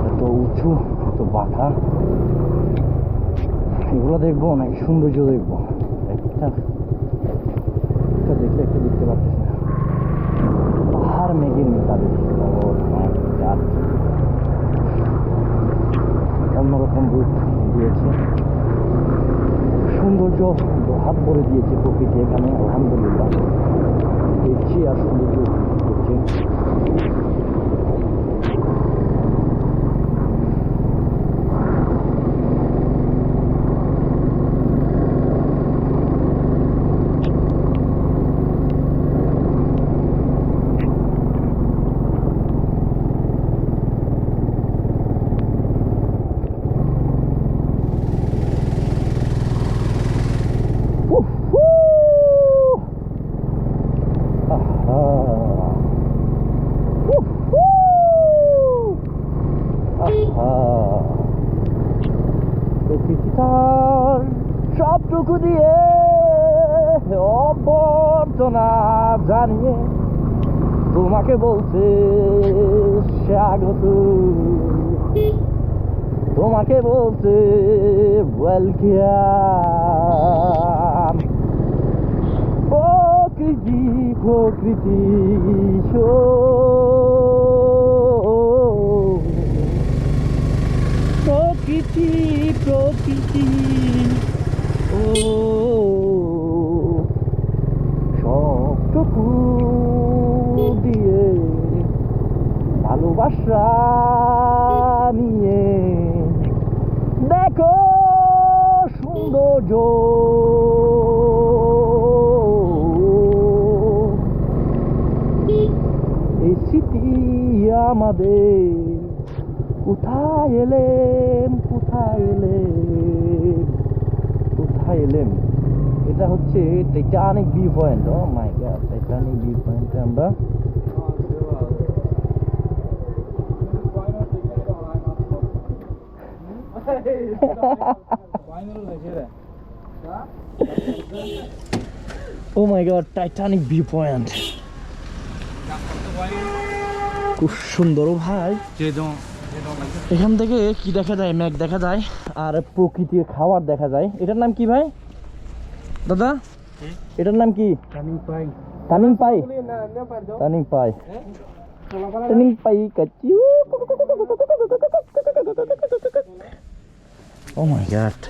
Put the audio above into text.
এত উঁচু, এত বাঁকা, এগুলো দেখবো নাকি সৌন্দর্য দেখবো? একটা দেখলে একটা দেখতে পাচ্ছি না। পাহাড় মেঘের মিতালি, অন্যরকম রূপ দিয়েছে, সৌন্দর্য হাত ভরে দিয়েছে প্রকৃতি এখানে। আলহামদুলিল্লাহ দেখছি আর সৌন্দর্য করছে। প্রকৃতিটার সবটুকু দিয়ে অভ্যর্থনা জানিয়ে তোমাকে বলতে স্বাগত, তোমাকে বলতে ওয়েলকাম। প্রকৃতি প্রকৃতি প্রকৃতি প্রকৃতি ও সবটুকু দিয়ে ভালোবাসা নিয়ে দেখো সৌন্দর্য, এই স্মৃতি আমাদের। কোথায় এলেম কোথায় এলেম কোথায় এলেম? এটা হচ্ছে টাইটানিক ভিউ পয়েন্ট। ও মাই গড, টাইটানিক ভিউ পয়েন্টে আমরা ও মাই গড, টাইটানিক ভিউ পয়েন্ট খুব সুন্দর ভাই। এখান থেকে কি দেখা যায়? মেঘ দেখা যায় আর প্রকৃতির খাবার দেখা যায়। এটার নাম কি ভাই দাদা? এটার নাম কি? টার্নিং পাই। টার্নিং পাই, টার্নিং পাই, টার্নিং পাই কাচিউ। ও মাই গড।